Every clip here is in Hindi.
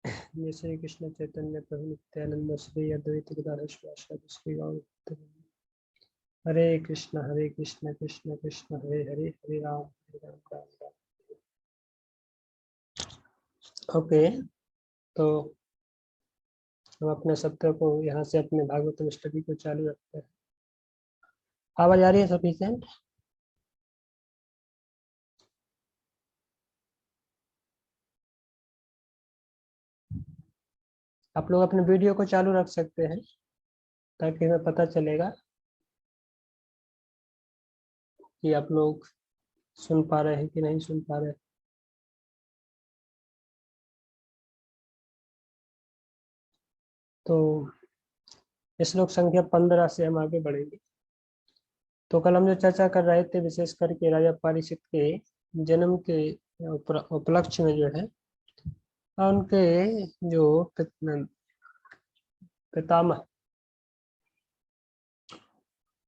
जय श्री कृष्ण चैतन्य प्रभु नित्यानंद श्री अद्वैत गदाधर श्रीवासादि श्री गौर हरे कृष्ण कृष्ण कृष्ण हरे हरे हरे राम राम राम। ओके, तो हम अपने सप्ताह को यहाँ से अपने भागवतम स्टडी को चालू रखते हैं। आवाज आ रही है सफिशिएंट? आप लोग अपने वीडियो को चालू रख सकते हैं ताकि हमें पता चलेगा कि आप लोग सुन पा रहे हैं कि नहीं सुन पा रहे। तो श्लोक संख्या 15 से हम आगे बढ़ेंगे। तो कल हम जो चर्चा कर रहे थे विशेष करके राजा परीक्षित के जन्म के उपलक्ष्य में जो है उनके जो पितामह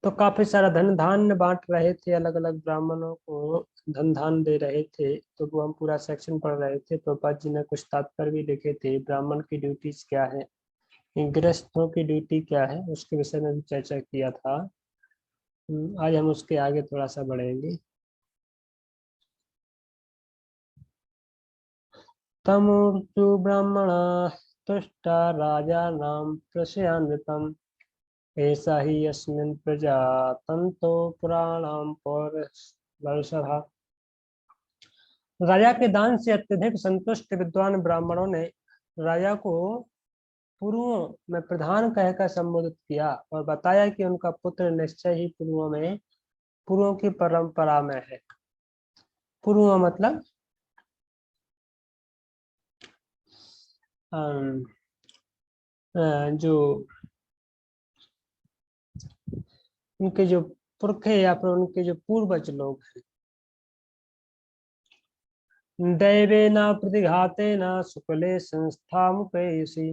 तो काफी सारा धन धान्य बांट रहे थे, अलग अलग ब्राह्मणों को धन धान दे रहे थे। तो वो हम पूरा सेक्शन पढ़ रहे थे। प्रभुपाद जी ने कुछ तात्पर्य भी लिखे थे, ब्राह्मण की ड्यूटीज क्या है, गृहस्थों की ड्यूटी क्या है, उसके विषय में भी चर्चा किया था। आज हम उसके आगे थोड़ा सा बढ़ेंगे। तमूर्तु ब्राह्मणा तुष्टा राजा नाम प्रशयान्वितम् ऐसा ही अस्मिन् प्रजा तंतो पुराणाम पौरुषः। राजा के दान से अत्यधिक संतुष्ट विद्वान ब्राह्मणों ने राजा को पुरुओं में प्रधान कहकर संबोधित किया और बताया कि उनका पुत्र निश्चय ही पुरुओं की परंपरा में है। पुरुओं मतलब जो उनके जो पुरखे या फिर उनके जो पूर्वज लोग हैं। दैवेन प्रतिघातेन शुक्ले संस्थामुपैषि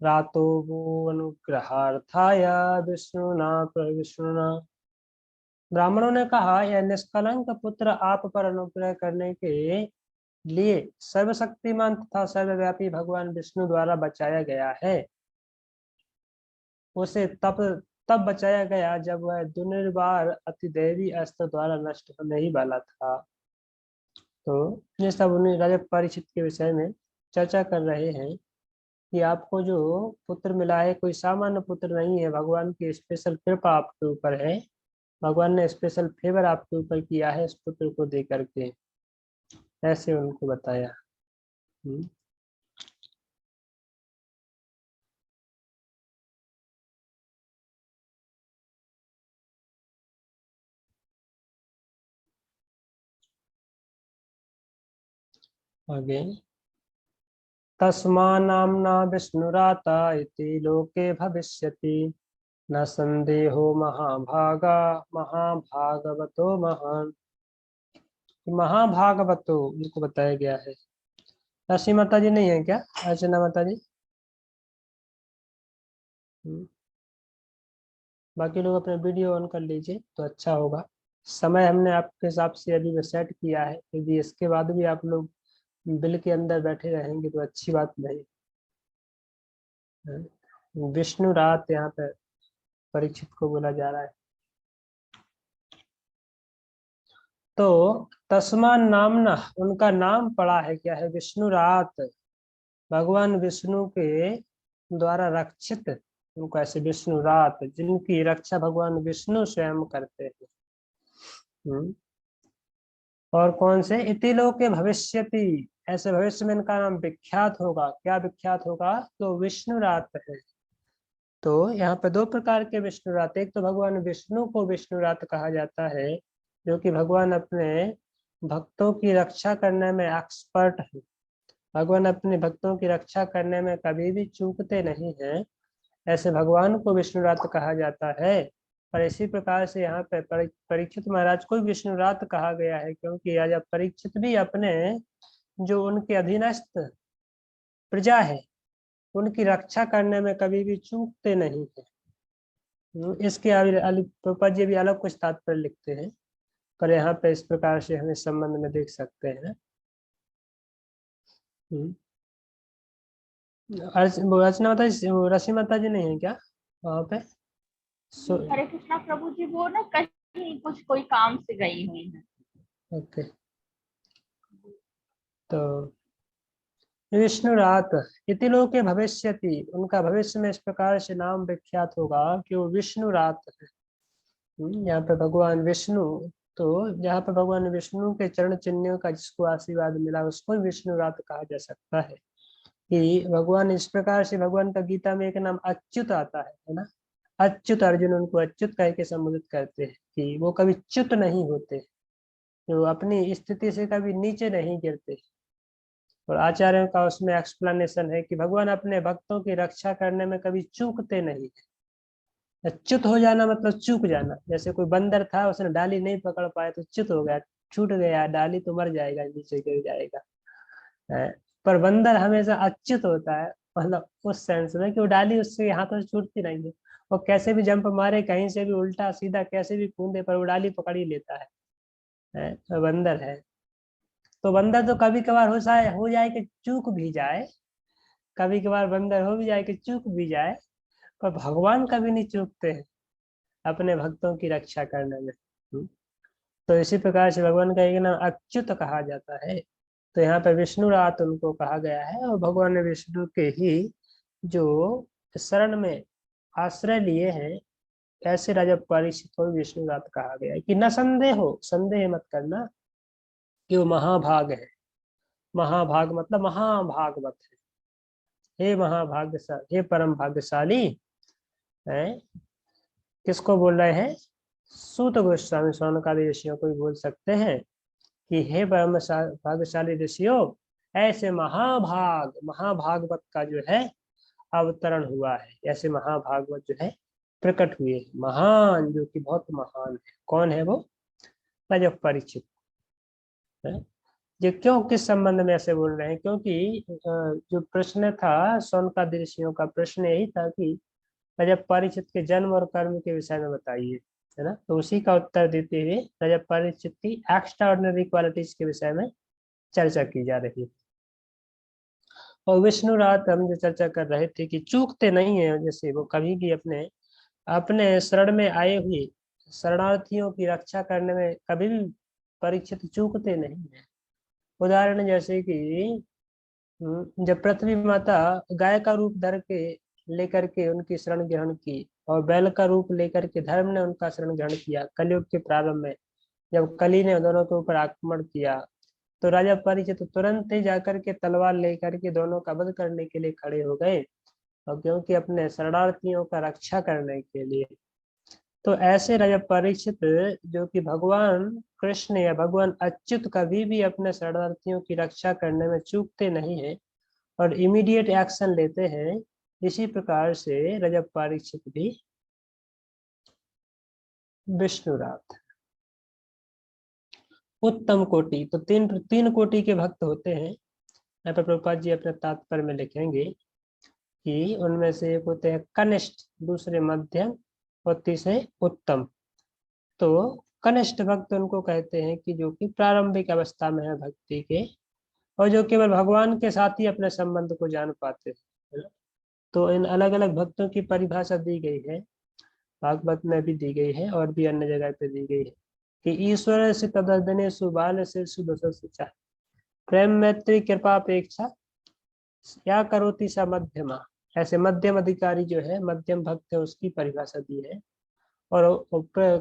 रातो वो अनुग्रहार्थाय विष्णुना। ब्राह्मणों ने कहा, यह निष्कलंक पुत्र आप पर अनुग्रह करने के लिए सर्वशक्तिमान तथा सर्वव्यापी भगवान विष्णु द्वारा बचाया गया है। उसे तब तब बचाया गया जब वह दुर्निवार अतिदैवी अस्त्र द्वारा नष्ट होने ही वाला था। तो ये सब उन्हें राजा परीक्षित के विषय में चर्चा कर रहे हैं कि आपको जो पुत्र मिला है कोई सामान्य पुत्र नहीं है, भगवान की स्पेशल कृपा आपके ऊपर है। भगवान ने स्पेशल फेवर आपके ऊपर किया है इस पुत्र को दे करके, ऐसे उनको बताया। आगे तस्मा नाम्ना विष्णुराता इति लोके भविष्यति न संदेहो महाभागा महाभागवतो महान। महाभागवतो उनको बताया गया है। राशि माता जी नहीं है क्या? अर्चना माता जी। बाकी लोग अपना वीडियो ऑन कर लीजिए तो अच्छा होगा। समय हमने आपके हिसाब से अभी सेट किया है, यदि इसके बाद भी आप लोग बिल के अंदर बैठे रहेंगे तो अच्छी बात नहीं है। विष्णु रात यहाँ पे परीक्षित को बोला जा रहा है। तो तस्मा नामना उनका नाम पड़ा है क्या है? विष्णु रात, भगवान विष्णु के द्वारा रक्षित। उनको ऐसे विष्णु रात जिनकी रक्षा भगवान विष्णु स्वयं करते हैं। और कौन से? इति लोके भविष्यति, ऐसे भविष्य में इनका नाम विख्यात होगा। क्या विख्यात होगा? तो विष्णु रात है। तो यहाँ पे दो प्रकार के विष्णु रात, एक तो भगवान विष्णु को विष्णु रात कहा जाता है जो कि भगवान अपने भक्तों की रक्षा करने में एक्सपर्ट है। भगवान अपने भक्तों की रक्षा करने में कभी भी चूकते नहीं हैं, ऐसे भगवान को विष्णु रात कहा जाता है। और इसी प्रकार से यहाँ पे परीक्षित महाराज को विष्णु रात कहा गया है क्योंकि राजा परीक्षित भी अपने जो उनके अधीनस्थ प्रजा है उनकी रक्षा करने में कभी भी चूकते नहीं है। इसके प्रभुपाद जी भी अलग कुछ तात्पर्य लिखते हैं, पर यहाँ पे इस प्रकार से हम इस संबंध में देख सकते हैं। अर्चना माता जी, रसी माता जी नहीं है क्या वहाँ पे? हरे कृष्णा प्रभु जी वो ना कहीं कुछ कोई काम से गई हुई है। ओके। तो विष्णुरात इति लोके भविष्यति, उनका भविष्य में इस प्रकार से नाम विख्यात होगा कि वो विष्णुरात है। यहाँ पे भगवान विष्णु, तो जहाँ पे भगवान विष्णु के चरण चिन्हों का जिसको आशीर्वाद मिला उसको विष्णुरात कहा जा सकता है। कि भगवान इस प्रकार से, भगवान का गीता में एक नाम अच्युत आता है ना। अच्युत, अर्जुन उनको अच्युत कह के संबोधित करते हैं कि वो कभी च्युत नहीं होते, जो अपनी स्थिति से कभी नीचे नहीं गिरते। और आचार्यों का उसमें एक्सप्लेनेशन है कि भगवान अपने भक्तों की रक्षा करने में कभी चूकते नहीं। च्युत हो जाना मतलब चूक जाना। जैसे कोई बंदर था, उसने डाली नहीं पकड़ पाया तो च्युत हो गया, छूट गया डाली तो मर जाएगा, नीचे गिर जाएगा। है। पर बंदर हमेशा अच्युत होता है, मतलब उस सेंस में कि वो डाली उससे हाथों से छूटती नहीं है। वो कैसे भी जंप मारे, कहीं से भी उल्टा सीधा कैसे भी कूदे, पर वो डाली पकड़ ही लेता है। तो बंदर है। तो बंदर तो कभी कभार हो जाए कि चूक भी जाए, कभी कभार बंदर हो भी जाए कि चूक भी जाए, पर भगवान कभी नहीं चूकते हैं अपने भक्तों की रक्षा करने में। तो इसी प्रकार से भगवान का एक नाम अच्युत कहा जाता है। तो यहाँ पे विष्णुरात उनको कहा गया है, और भगवान ने विष्णु के ही जो शरण में आश्रय लिए हैं, ऐसे राजा परीक्षित को भी विष्णुरात कहा गया है। कि न संदेह हो, संदेह मत करना कि वो महाभाग है। महाभाग मतलब महाभागवत है। हे महाभाग्यशाली, हे परम भाग्यशाली है। किसको बोल रहे हैं? सूत गोस्वामी शौनकादि ऋषियों को भी बोल सकते हैं कि हे परम भाग्यशाली ऋषियों, ऐसे महाभागवत का जो है अवतरण हुआ है। ऐसे महाभागवत जो है प्रकट हुए हैं, महान, जो कि बहुत महान है। कौन है वो? राजा परीक्षित है। ये क्यों, किस संबंध में ऐसे बोल रहे हैं? क्योंकि जो प्रश्न था शौनकादि ऋषियों का, प्रश्न यही था कि राजा परीक्षित के जन्म और कर्म के विषय में बताइए, है ना। तो उसी का उत्तर देते हुए राजा परीक्षित की एक्स्ट्रा ऑर्डिनरी क्वालिटीज के विषय में चर्चा की जा रही है। और विष्णु रात हम जो चर्चा कर रहे थे कि चूकते नहीं है, जैसे वो कभी भी अपने अपने शरण में आए हुए शरणार्थियों की रक्षा करने में कभी भी परीक्षित चूकते नहीं है। उदाहरण जैसे कि जब पृथ्वी माता गाय का रूप धर के लेकर के उनकी शरण ग्रहण की, और बैल का रूप लेकर के धर्म ने उनका शरण ग्रहण किया कलयुग के प्रारंभ में, जब कली ने दोनों के ऊपर आक्रमण किया, तो राजा परीक्षित तुरंत ही जाकर के तलवार लेकर के दोनों का वध करने के लिए खड़े हो गए, और क्योंकि अपने शरणार्थियों का रक्षा करने के लिए। तो ऐसे राजा परीक्षित, जो कि भगवान कृष्ण या भगवान अच्युत कभी भी अपने शरणार्थियों की रक्षा करने में चूकते नहीं है और इमीडिएट एक्शन लेते हैं, इसी प्रकार से राजा परीक्षित भी विष्णुरात उत्तम कोटि। तो तीन तीन कोटि के भक्त होते हैं। यहाँ पर प्रभुपाद जी अपने तात्पर्य में लिखेंगे कि उनमें से एक होते हैं कनिष्ठ, दूसरे मध्यम और तीसरे उत्तम। तो कनिष्ठ भक्त उनको कहते हैं कि जो कि प्रारंभिक अवस्था में है भक्ति के, और जो केवल भगवान के साथ ही अपने संबंध को जान पाते हैं, है ना। तो इन अलग अलग भक्तों की परिभाषा दी गई है, भागवत में भी दी गई है और भी अन्य जगह पे दी गई है कि ईश्वर से तदर्दने सुबाल से सुदशा, प्रेम मैत्री कृपा अपेक्षा या करोति सा मध्यमा। ऐसे मध्यम अधिकारी जो है, मध्यम भक्त है, उसकी परिभाषा दी है। और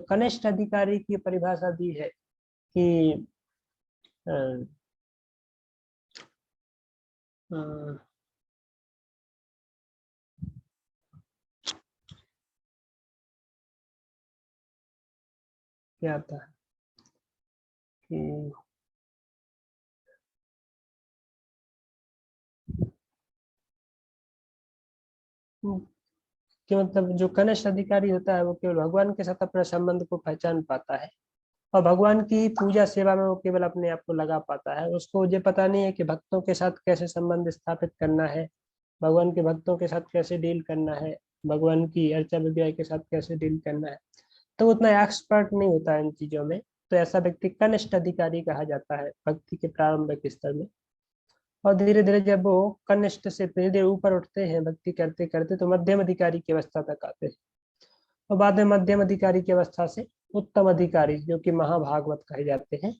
कनिष्ठ अधिकारी की परिभाषा दी है कि अ, अ, क्या आता है कि मतलब जो कनिष्ठ अधिकारी होता है वो केवल भगवान के साथ अपने संबंध को पहचान पाता है, और भगवान की पूजा सेवा में वो केवल अपने आप को लगा पाता है। उसको ये पता नहीं है कि भक्तों के साथ कैसे संबंध स्थापित करना है, भगवान के भक्तों के साथ कैसे डील करना है, भगवान की अर्चा विद्या के साथ कैसे डील करना है। तो उतना एक्सपर्ट नहीं होता है इन चीजों में। तो ऐसा व्यक्ति कनिष्ठ अधिकारी कहा जाता है भक्ति के प्रारंभिक स्तर में। और धीरे धीरे जब वो कनिष्ठ से धीरे धीरे ऊपर उठते हैं भक्ति करते करते, तो मध्यम अधिकारी की अवस्था तक आते हैं। और बाद में मध्यम अधिकारी की अवस्था से उत्तम अधिकारी जो कि महाभागवत कहे जाते हैं,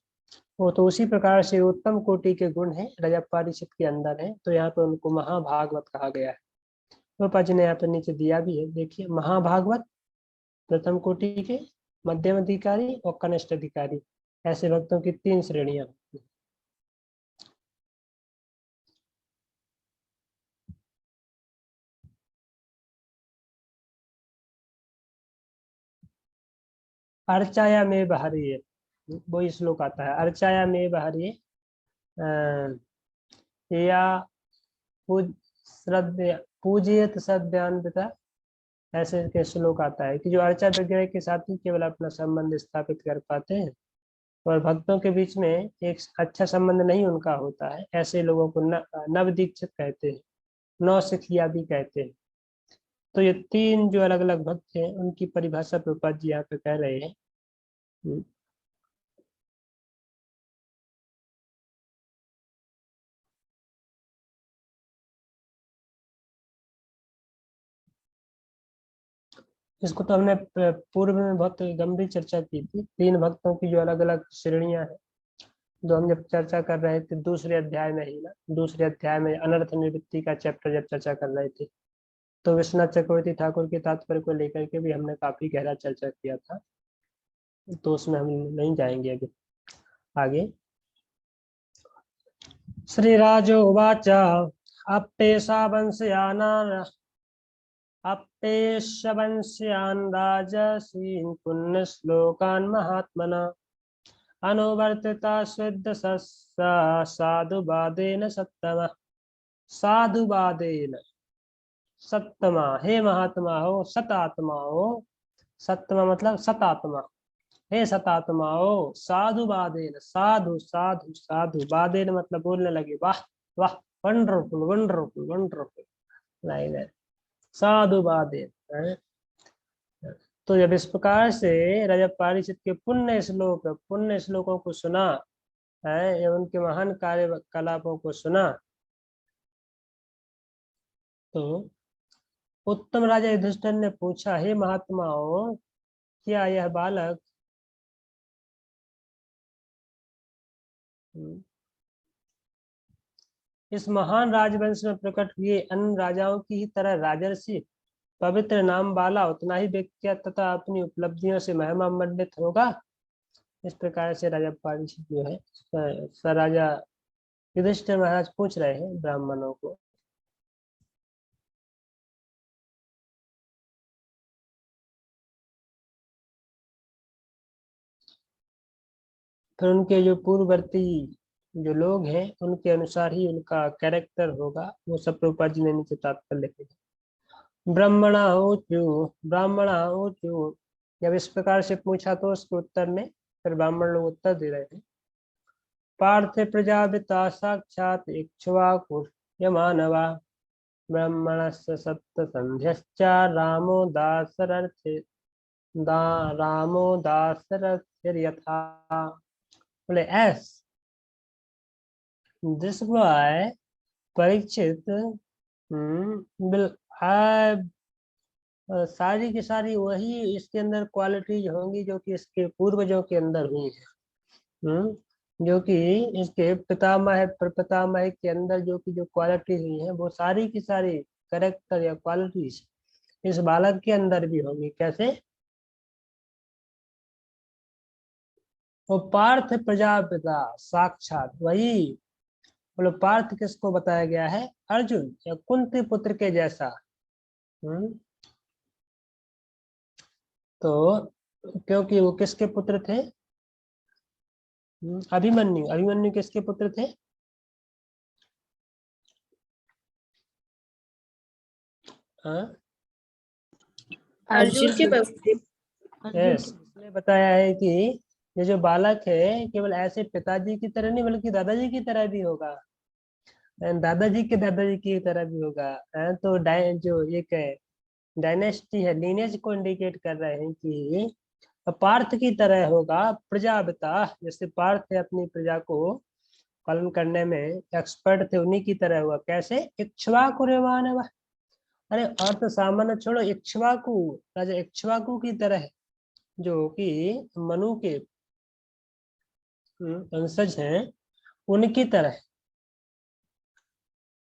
वो तो उसी प्रकार से उत्तम कोटि के गुण हैं रजपारिषद के अंदर है, तो यहाँ पे उनको महाभागवत कहा गया है। रूपा जी ने यहाँ पे नीचे दिया भी है, देखिए महाभागवत प्रथम कोटि के, मध्यम अधिकारी और कनिष्ठ अधिकारी, ऐसे भक्तों की 3 श्रेणियां होती हैं। अर्चाया में बहरिए, वो श्लोक आता है, अर्चाया में बहरिए या श्रद्धया पूजियत सद्यान्विता, ऐसे के श्लोक आता है कि जो अर्चा वगैरह के साथ ही केवल अपना संबंध स्थापित कर पाते हैं और भक्तों के बीच में एक अच्छा संबंध नहीं उनका होता है, ऐसे लोगों को नव दीक्षित कहते हैं, नौ सिखिया भी कहते हैं। तो ये 3 जो अलग अलग भक्त हैं उनकी परिभाषा प्रभुपाद जी यहाँ पे कह रहे हैं। इसको तो हमने पूर्व में बहुत गंभीर चर्चा की थी, 3 भक्तों की जो अलग अलग श्रेणियां हैं, जो हम जब चर्चा कर रहे थे दूसरे अध्याय में ही ना, दूसरे अध्याय में अनर्थ निवृत्ति का चैप्टर जब चर्चा कर रहे थे, तो विश्वनाथ चक्रवर्ती ठाकुर के तात्पर्य को लेकर के भी हमने काफी गहरा चर्चा किया था, तो उसमें हम नहीं जाएंगे अभी आगे। श्रीराजो उवाच अप्येषा वंशयानान् अप्येषवंश्यान् राजसीन् पुण्यश्लोकान् महात्मना अनुवर्तिता शुद्ध साधुवादेन सत्तमा, साधुवादेन सत्तमा, हे महात्मा हो सतात्मा हो, सत्तमा मतलब सतात्मा, हे सतात्मा हो साधुवादेन, साधु साधु साधु, वादेन मतलब बोलने लगे, वाह वाह, वंडरफुल वंडरफुल वंडरफुल, लाइन है साधुवादेन। तो जब इस प्रकार से रजत पारिषद के पुण्य श्लोकों को सुना है, उनके महान कार्यकलापों को सुना, तो उत्तम राजा युधिष्ठिर ने पूछा, हे महात्माओं, क्या यह बालक इस महान राजवंश में प्रकट हुए अन्य राजाओं की ही तरह राजर्षि पवित्र नाम वाला, उतना ही विख्यात तथा अपनी उपलब्धियों से महिमा मंडित होगा? इस प्रकार से राजा पारिषद जो है राजा युधिष्ठिर महाराज पूछ रहे हैं ब्राह्मणों को। फिर उनके जो पूर्ववर्ती जो लोग हैं उनके अनुसार ही उनका कैरेक्टर होगा, वो सब प्रभुपाद जी ने नीचे तात्पर्य लिखे। ब्राह्मणा ऊचु, जब इस प्रकार से पूछा तो उसके उत्तर में फिर ब्राह्मण लोग उत्तर दे रहे हैं। पार्थ प्रजापिता साक्षात इक्ष्वाकुर यमानवा ब्राह्मणस्य सप्त संध्याश्च रामो दासरथे रामो दासरथिर्यथा। बोले S this boy Parikshit will have सारी की सारी वही इसके अंदर क्वालिटीज होंगी जो कि इसके पूर्वजों के अंदर हुई है, जो कि इसके पितामह प्रपितामह के अंदर जो कि जो क्वालिटी हुई है, वो सारी की सारी कैरेक्टर या क्वालिटीज इस बालक के अंदर भी होंगी। कैसे? वो पार्थ प्रजापिता साक्षात, वही बोलो पार्थ किसको बताया गया है? अर्जुन या कुंती पुत्र के जैसा। तो क्योंकि वो किसके पुत्र थे? अभिमन्यु। अभिमन्यु किसके पुत्र थे? अर्जुन के पुत्र। यस, इसने बताया है कि ये जो बालक है केवल ऐसे पिताजी की तरह नहीं बल्कि दादाजी की तरह भी होगा, दादाजी के दादाजी की तरह भी होगा। तो जो एक डायनेस्टी है, लीनेज को इंडिकेट कर रहे हैं कि पार्थ की तरह होगा। प्रजापिता, जैसे पार्थ है अपनी प्रजा को पालन करने में एक्सपर्ट थे, उन्हीं की तरह हुआ। कैसे? इक्ष्वाकु मानव। अरे और तो सामान्य छोड़ो, इक्ष्वाकु, राजा इक्ष्वाकु की तरह, जो कि मनु के वंशज हैं, उनकी तरह।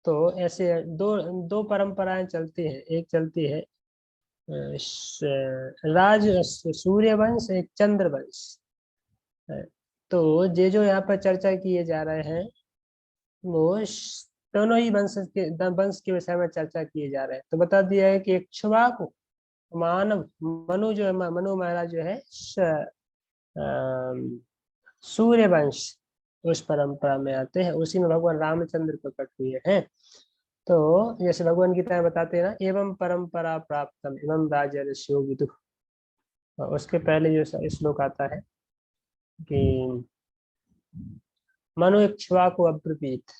तो ऐसे दो दो परंपराएं चलती हैं। एक चलती है राज सूर्य वंश, एक चंद्र वंश। तो ये जो यहाँ पर चर्चा किए जा रहे हैं, वो दोनों ही वंश के विषय में चर्चा किए जा रहे हैं। तो बता दिया है कि इक्ष्वाकु मानव, मनु जो है, मनु महाराज जो है सूर्य वंश, उस परंपरा में आते हैं। उसी में भगवान रामचंद्र प्रकट हुए हैं। तो जैसे भगवान गीता में बताते हैं ना, एवं परंपरा प्राप्तम एवं राजर्षियो विदुः। उसके पहले जो श्लोक आता है कि मनु इक्ष्वाकु अब्रवीत,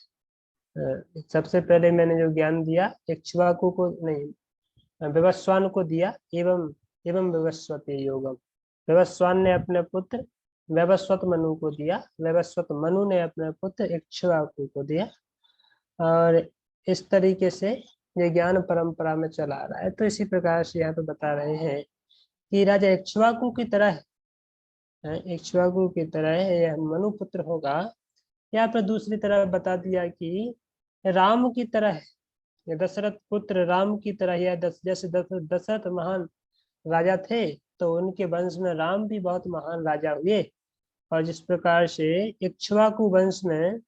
सबसे पहले मैंने जो ज्ञान दिया इक्ष्वाकु को नहीं, विवस्वान को दिया। एवं एवं विवस्वते योगम, विवस्वान ने अपने पुत्र वैवस्वत मनु को दिया, वैवस्वत मनु ने अपने पुत्र इक्ष्वाकु को दिया। और इस तरीके से ये ज्ञान परंपरा में चला आ रहा है। तो इसी प्रकार से यहाँ पे बता रहे हैं कि राजा इक्ष्वाकु की तरह है, इक्ष्वाकु की तरह यह मनु पुत्र होगा। यहाँ पर दूसरी तरफ बता दिया कि राम की तरह है, दशरथ पुत्र राम की तरह, या जैसे दशरथ महान राजा थे, तो उनके वंश में राम भी बहुत महान राजा हुए। और जिस प्रकार से इक्ष्वाकु वंश में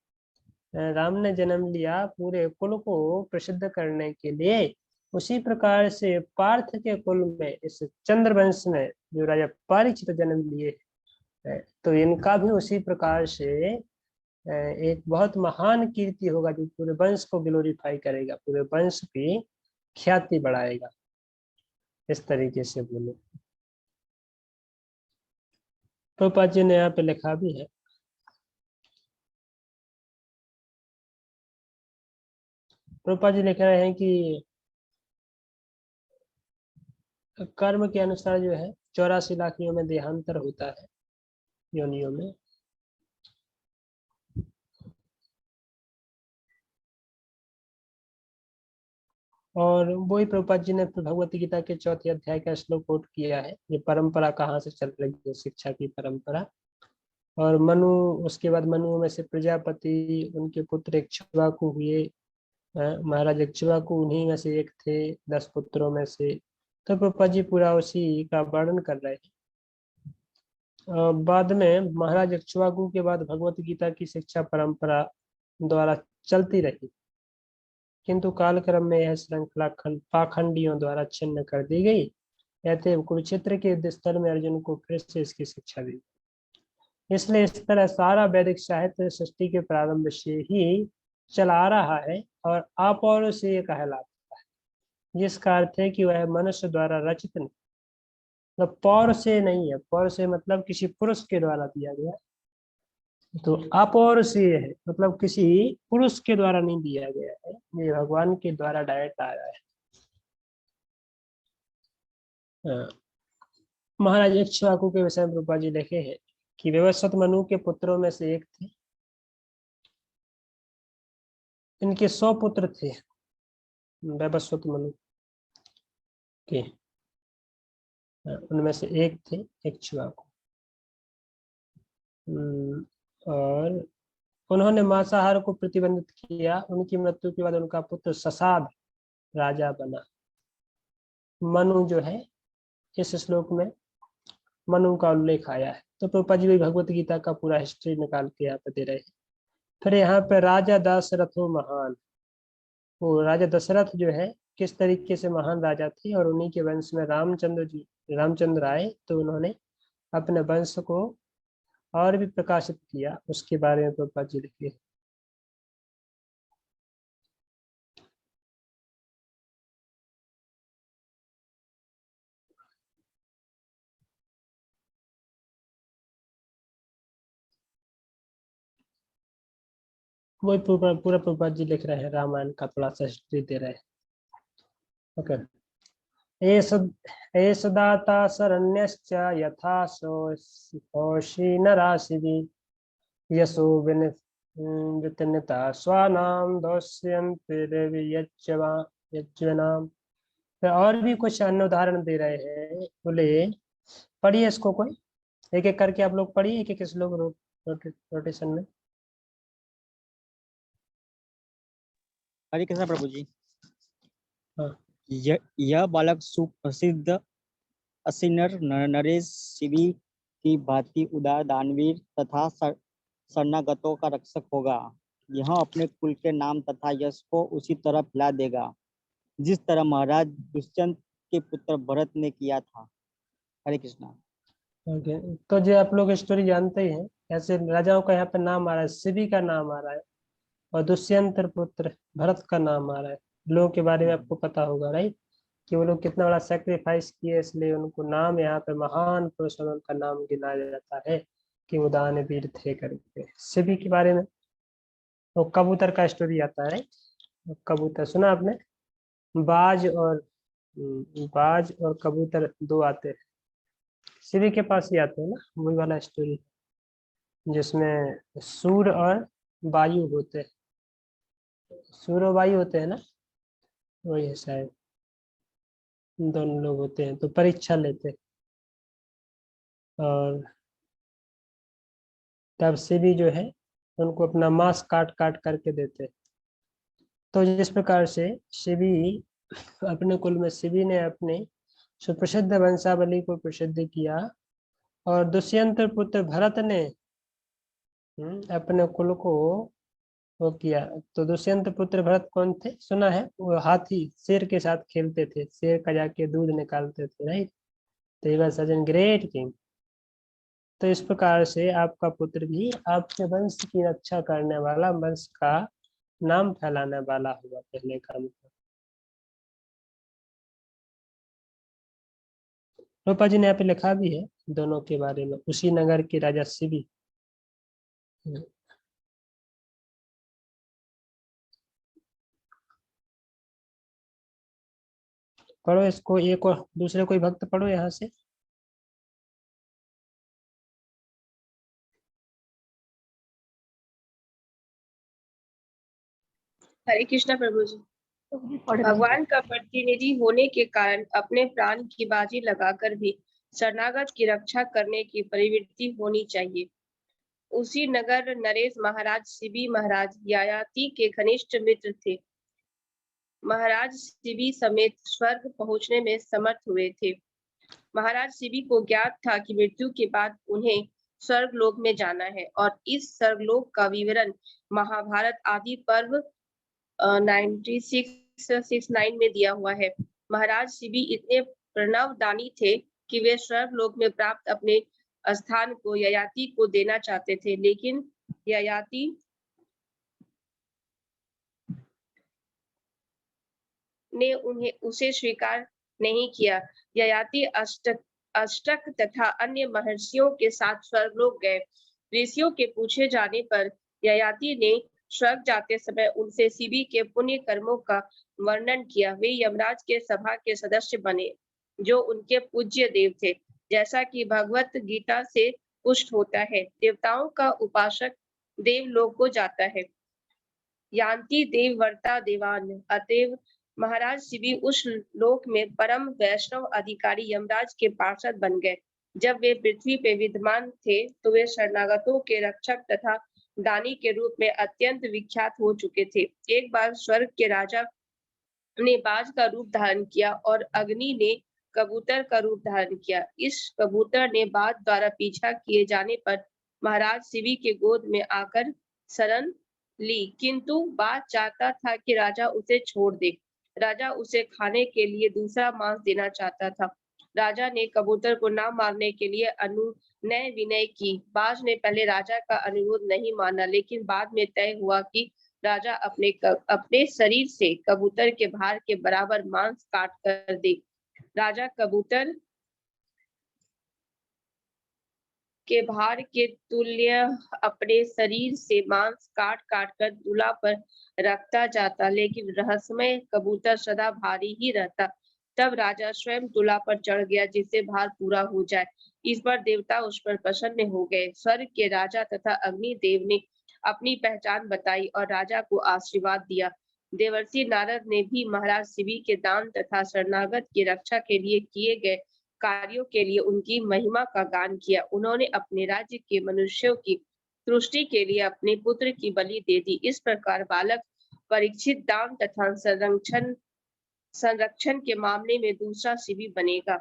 राम ने जन्म लिया पूरे कुल को प्रसिद्ध करने के लिए, उसी प्रकार से पार्थ के कुल में, इस चंद्र वंश में जो राजा परीक्षित जन्म लिए, तो इनका भी उसी प्रकार से एक बहुत महान कीर्ति होगा, जो पूरे वंश को ग्लोरीफाई करेगा, पूरे वंश की ख्याति बढ़ाएगा। इस तरीके से बोले। प्रभुपाद जी ने यहाँ पे लिखा भी है, प्रभुपाद जी लिख रहे हैं कि कर्म के अनुसार जो है 84 लाख में देहांतर होता है योनियों में। और वही प्रभुपाद जी ने भगवत गीता के 4थे अध्याय का श्लोक कोट किया है। ये परंपरा कहाँ से चल रही है, शिक्षा की परंपरा। और मनु, उसके बाद मनु में से प्रजापति, उनके पुत्र इक्ष्वाकु हुए, महाराज इक्ष्वाकु उन्हीं में से एक थे 10 पुत्रों में से। तो प्रभुपाद जी पूरा उसी का वर्णन कर रहे हैं। बाद में महाराज इक्ष्वाकु के बाद भगवत गीता की शिक्षा परंपरा द्वारा चलती रही, किंतु कालक्रम में यह श्रृंखला पाखंडियों द्वारा छिन्न कर दी गई। कहते कुरुक्षेत्र के युद्ध स्थल में अर्जुन को फिर से इसकी शिक्षा दी। इसलिए इस तरह सारा वैदिक साहित्य सृष्टि के प्रारंभ से ही चला रहा है और अपौरुषेय कहलाता है, जिसका अर्थ है कि वह मनुष्य द्वारा रचित नहीं, मतलब पौर से नहीं है। पौर से मतलब किसी पुरुष के द्वारा दिया गया, तो अपौरुषेय है, मतलब किसी पुरुष के द्वारा नहीं दिया गया है, ये भगवान के द्वारा डायरेक्ट आया है। महाराज इक्ष्वाकु के विषय में प्रभुपाद जी लिखे हैं कि वैवस्वत मनु के पुत्रों में से एक थे। इनके 100 पुत्र थे वैवस्वत मनु के, उनमें से एक थे इक्ष्वाकु। और उन्होंने मांसाहार को प्रतिबंधित किया। उनकी मृत्यु के बाद उनका पुत्र ससाद राजा बना। मनु जो है, इस श्लोक में मनु का उल्लेख आया है। तो प्रभुपाद जी भी भगवत गीता का पूरा हिस्ट्री निकाल के यहाँ पे दे रहे हैं। फिर यहाँ पे राजा दशरथो महान, वो राजा दशरथ जो है किस तरीके से महान राजा थे, और उन्हीं के वंश में रामचंद्र आए, तो उन्होंने अपने वंश को और भी प्रकाशित किया, उसके बारे में प्रभुपाद जी लिखे। वही पूरा प्रभुपाद जी लिख रहे हैं, रामायण का थोड़ा सा हिस्ट्री दे रहे हैं। ओके। एष दाता शरण्यश्च यथा शोषी नराशिभिः यशो वितन्यता स्वानाम दोष्यन्ते देवी यज्ञनाम। फिर और भी कुछ अन्य उदाहरण दे रहे हैं, बोले पढ़िए इसको कोई एक एक करके आप लोग पढ़िए, एक एक श्लोक रोटेशन में। हरे कृष्ण प्रभु जी। हाँ। यह बालक सुप्रसिद्ध असिनर नरेश शिवी की भांति उदार दानवीर तथा शरणागतों का रक्षक होगा। यह अपने कुल के नाम तथा यश को उसी तरह फैला देगा जिस तरह महाराज दुष्यंत के पुत्र भरत ने किया था। हरे कृष्णा। ओके, तो जो आप लोग स्टोरी जानते ही हैं, ऐसे राजाओं का यहाँ पे नाम आ रहा है, शिवी का नाम आ रहा है और दुष्यंत पुत्र भरत का नाम आ रहा है। लोगों के बारे में आपको पता होगा राइट, कि वो लोग कितना बड़ा सेक्रीफाइस किए, इसलिए उनको नाम यहाँ पे महान पुरुषों में उनका नाम गिनाया जाता है कि वो दानवीर थे करके। शिवी के बारे में वो कबूतर का स्टोरी आता है राइट। कबूतर सुना आपने, बाज और कबूतर दो आते हैं, शिवी के पास ही आते हैं ना, वही वाला स्टोरी जिसमें सूर्य और वायु होते हैं, सूर्य और वायु होते हैं ना, वही है शायद, दोनों लोग होते हैं तो परीक्षा लेते हैं और तब शिवी जो है उनको अपना मांस काट काट करके देते हैं। तो जिस प्रकार से शिवी अपने कुल में शिवी ने अपने सुप्रसिद्ध वंशावली को प्रसिद्ध किया और दुष्यंत पुत्र भरत ने अपने कुल को वो किया। तो दुष्यंत पुत्र भरत कौन थे सुना है, वो हाथी शेर के साथ खेलते थे, शेर का जाके दूध निकालते थे राइट। तो he was such an great king. तो इस प्रकार से आपका पुत्र भी आपके वंश की रक्षा करने वाला, वंश का नाम फैलाने वाला हुआ पहले का मतलब। रूपा जी ने यहाँ पे लिखा भी है दोनों के बारे में, उसी नगर के राजा शिवी। पढ़ो इसको, एक और दूसरे कोई भक्त पढ़ो यहाँ से। हरे कृष्णा प्रभु जी। पढ़ भगवान का प्रतिनिधि होने के कारण अपने प्राण की बाजी लगाकर भी शरणागत की रक्षा करने की प्रवृत्ति होनी चाहिए। उसी नगर नरेश महाराज शिवी महाराज ययाति के घनिष्ठ मित्र थे। महाराज शिवी समेत स्वर्ग पहुंचने में समर्थ हुए थे। महाराज शिवी को ज्ञात था कि मृत्यु के बाद उन्हें स्वर्गलोक में जाना है और इस स्वर्गलोक का विवरण महाभारत आदि पर्व 9669 में दिया हुआ है। महाराज शिवी इतने प्रणवदानी थे कि वे स्वर्गलोक में प्राप्त अपने स्थान को ययाति को देना चाहते थे, लेकिन ययाति ने उसे स्वीकार नहीं किया। ययाति अष्टक तथा अन्य महर्षियों के साथ स्वर्गलोक गए। ऋषियों के पूछे जाने पर ययाति ने स्वर्ग जाते समय उनसे शिवी के पुण्य कर्मों का वर्णन किया। वे यमराज के सभा के सदस्य बने जो उनके पूज्य देव थे, जैसा कि भगवत गीता से पुष्ट होता है। देवताओं का उपासक देवलोक को जाता है, यान्ति देववर्ता देवान। अतएव महाराज शिवी उस लोक में परम वैष्णव अधिकारी यमराज के पार्षद बन गए। जब वे पृथ्वी पे विद्यमान थे तो वे शरणागतों के रक्षक तथा दानी के रूप में अत्यंत विख्यात हो चुके थे। एक बार स्वर्ग के राजा ने बाज का रूप धारण किया और अग्नि ने कबूतर का रूप धारण किया। इस कबूतर ने बाज द्वारा पीछा किए जाने पर महाराज शिवी के गोद में आकर शरण ली, किंतु बाज चाहता था कि राजा उसे छोड़ दे। राजा उसे खाने के लिए दूसरा मांस देना चाहता था। राजा ने कबूतर को ना मारने के लिए अनुनय विनय की। बाज ने पहले राजा का अनुरोध नहीं माना, लेकिन बाद में तय हुआ कि राजा अपने शरीर से कबूतर के भार के बराबर मांस काट कर दे। राजा कबूतर के भार के तुल्य अपने शरीर से मांस काट काट कर दूल्हा पर रखता जाता, लेकिन रहस्यमय कबूतर सदा भारी ही रहता। तब राजा स्वयं दूल्हा पर चढ़ गया जिससे भार पूरा हो जाए। इस पर देवता उस पर प्रसन्न हो गए। स्वर्ग के राजा तथा अग्नि देव ने अपनी पहचान बताई और राजा को आशीर्वाद दिया। देवर्षि नारद ने भी महाराज शिवी के दान तथा शरणागत की रक्षा के लिए किए गए कार्यों के लिए उनकी महिमा का गान किया। उन्होंने अपने राज्य के मनुष्यों की तुष्टि के लिए अपने पुत्र की बलि दे दी। इस प्रकार बालक परीक्षित दान तथा संरक्षण के मामले में दूसरा शिवी बनेगा।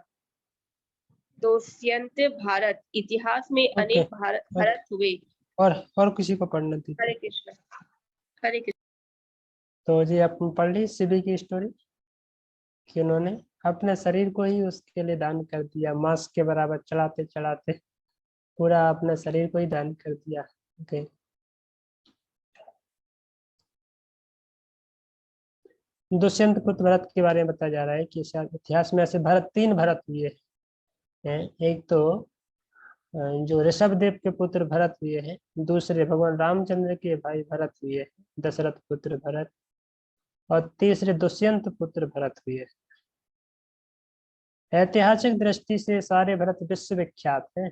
दुष्यंत भारत इतिहास में ओके अनेक भारत हुए। और किसी को पढ़ना थी हरे कृष्ण। हरे कृष्ण। तो जी आपने पढ़ ली शिवी की स्टोरी कि उन्होंने अपने शरीर को ही उसके लिए दान कर दिया, मांस के बराबर चढ़ाते चढ़ाते पूरा अपने शरीर को ही दान कर दिया। ओके दुष्यंत पुत्र भरत के बारे में बताया जा रहा है कि शायद इतिहास में ऐसे तीन भरत हुए हैं। एक तो जो ऋषभ देव के पुत्र भरत हुए हैं, दूसरे भगवान रामचंद्र के भाई भरत हुए हैं, दशरथ पुत्र भरत, और तीसरे दुष्यंत पुत्र भरत हुए। ऐतिहासिक दृष्टि से सारे भरत विश्वविख्यात हैं।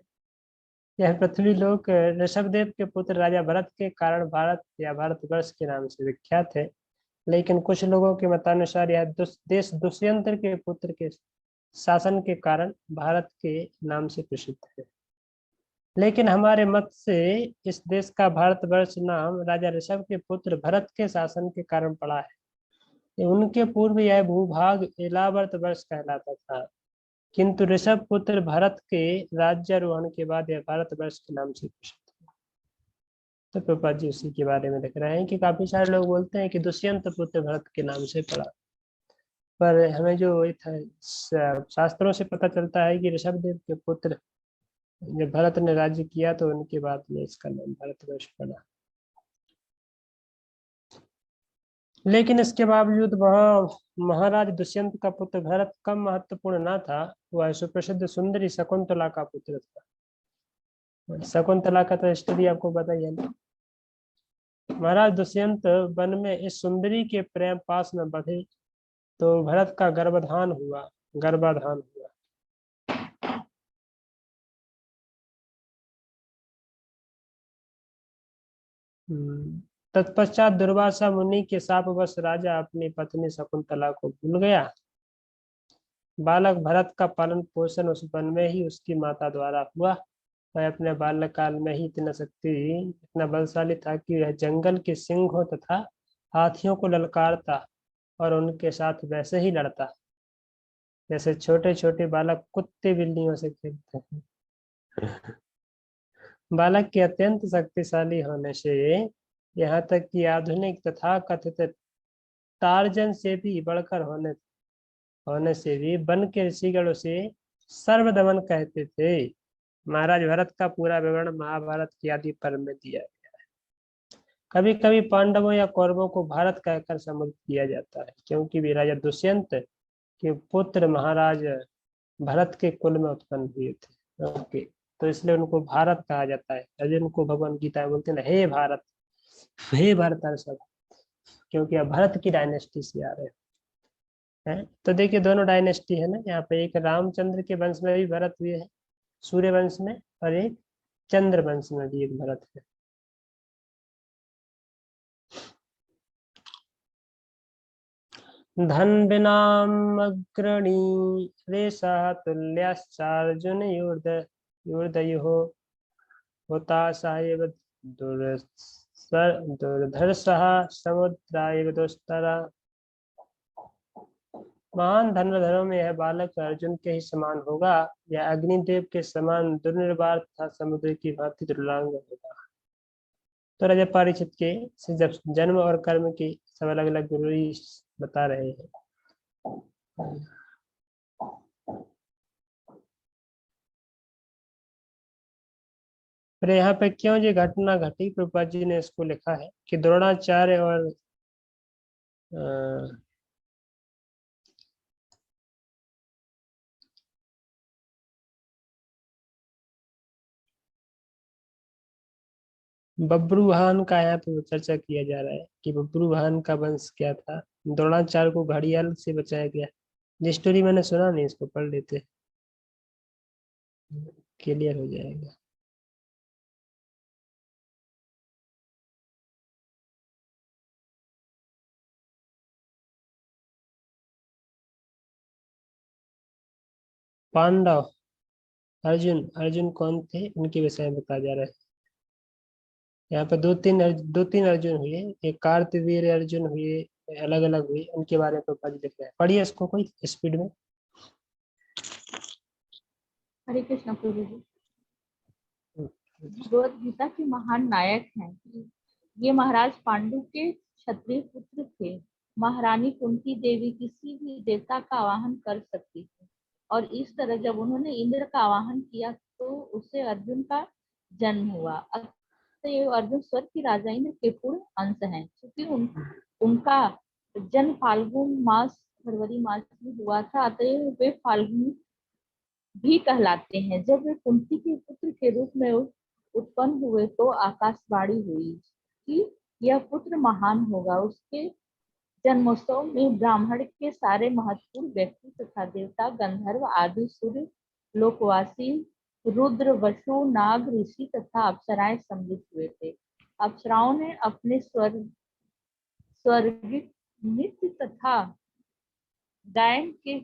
यह पृथ्वी लोक ऋषभ देव के पुत्र राजा भरत के कारण भारत या भारतवर्ष के नाम से विख्यात है, लेकिन कुछ लोगों के मतानुसार यह देश दुष्यंत के पुत्र के शासन के कारण भारत के नाम से प्रसिद्ध है। लेकिन हमारे मत से इस देश का भारतवर्ष नाम राजा ऋषभ के पुत्र भरत के शासन के कारण पड़ा है। उनके पूर्व यह भूभाग इलावर्त वर्ष कहलाता था, किंतु ऋषभ पुत्र भरत के राज्यारोहण के बाद यह भारतवर्ष के नाम से प्रसिद्ध है। तो प्रभुपाद जी उसी के बारे में लिख रहे हैं कि काफी सारे लोग बोलते हैं कि दुष्यंत पुत्र भरत के नाम से पड़ा, पर हमें जो शास्त्रों से पता चलता है कि ऋषभ देव के पुत्र जब भरत ने राज्य किया तो उनके बाद में इसका नाम भारतवर्ष पड़ा। लेकिन इसके बावजूद वह महाराज दुष्यंत का पुत्र भरत कम महत्वपूर्ण न था। वह सुप्रसिद्ध सुंदरी शकुंतला का पुत्र था। शकुंतला का तो स्टोरी आपको पता ही है ना। महाराज दुष्यंत वन में इस सुंदरी के प्रेम पास में बढ़े तो भरत का गर्भाधान हुआ। तत्पश्चात दुर्वासा मुनि के शापवश राजा अपनी पत्नी शकुंतला को भूल गया। बालक भरत का पालन पोषण उस वन में ही उसकी माता द्वारा हुआ। वह अपने बाल्यकाल में ही इतना बलशाली था कि वह जंगल के सिंहों तथा हाथियों को ललकारता और उनके साथ वैसे ही लड़ता जैसे छोटे छोटे बालक कुत्ते बिल्लियों से खेलते हैं। बालक के अत्यंत शक्तिशाली होने से यहाँ तक कि आधुनिक तथा कथित टार्जन से भी बढ़कर होने से भी वन के ऋषिगण उसे सर्वदमन कहते थे। महाराज भरत का पूरा विवरण महाभारत की आदि पर्व में दिया गया है। कभी कभी पांडवों या कौरवों को भारत कहकर संबोधित किया जाता है, क्योंकि वे राजा दुष्यंत के पुत्र महाराज भरत के कुल में उत्पन्न हुए थे। ओके, तो इसलिए उनको भारत कहा जाता है। अर्जुन को भगवान गीता में बोलते हैं हे भारत, हे भारत, क्योंकि अब भरत की डायनेस्टी से आ रहे हैं। तो देखिए दोनों डायनेस्टी है ना, यहाँ पे एक रामचंद्र के वंश में भी भरत हुए हैं सूर्य वंश में, और एक चंद्र वंश में भी एक भरत है। धन विनामग्रणी रेशा तुल्याश्चार्जुन युर्दयो होता साहेब दुर्धर्षः समुद्राय दुस्तरा। महान धनुर्धरों में यह बालक अर्जुन के ही समान होगा, यह अग्निदेव के समान दुर्निर्वार तथा समुद्र की भांति दुर्लांग होगा। तो राजा परीक्षित के जब जन्म और कर्म की सब अलग अलग गुरु बता रहे हैं। फिर यहाँ पे क्यों ये घटना घटी, प्रभुपाद जी ने इसको लिखा है कि द्रोणाचार्य और बब्रुवाहन का यहाँ पे चर्चा किया जा रहा है कि बब्रुवाहन का वंश क्या था। द्रोणाचार्य को घड़ियाल से बचाया गया। ये स्टोरी मैंने सुना नहीं, इसको पढ़ लेते, क्लियर हो जाएगा। पांडव, अर्जुन, अर्जुन कौन थे उनके विषय में बताया जा रहा है। यहाँ पे दो तीन अर्जुन हुए, एक कार्तवीर अर्जुन हुए, अलग अलग हुए, उनके बारे में प्रभुपाद जी लिख रहे हैं। पढ़िए इसको कोई स्पीड में। हरे कृष्ण प्रभु जी। भगवत गीता के महान नायक हैं। ये महाराज पांडु के क्षत्रिय पुत्र थे। महारानी कुंती देवी किसी भी देवता का आवाहन कर सकती थी, और इस तरह जब उन्होंने इंद्र का आवाहन किया तो उससे अर्जुन का जन्म हुआ। अतएव अर्जुन स्वर्ग के राजा इंद्र के पूर्ण अंश हैं। क्योंकि उनका जन्म फाल्गुन मास फरवरी मास में हुआ था, अतएव वे फाल्गुनी भी कहलाते हैं। जब वे कुंती के पुत्र के रूप में उत्पन्न हुए तो आकाशवाणी हुई कि यह पुत्र महान होगा। उसके जन्मोत्सव में ब्राह्मण के सारे महत्वपूर्ण व्यक्ति तथा देवता, गंधर्व आदि, सूर्य लोकवासी, रुद्र, वसु, नाग, ऋषि तथा अप्सराएं सम्मिलित हुए थे। अप्सराओं ने अपने स्वर्गिक नृत्य तथा गायन के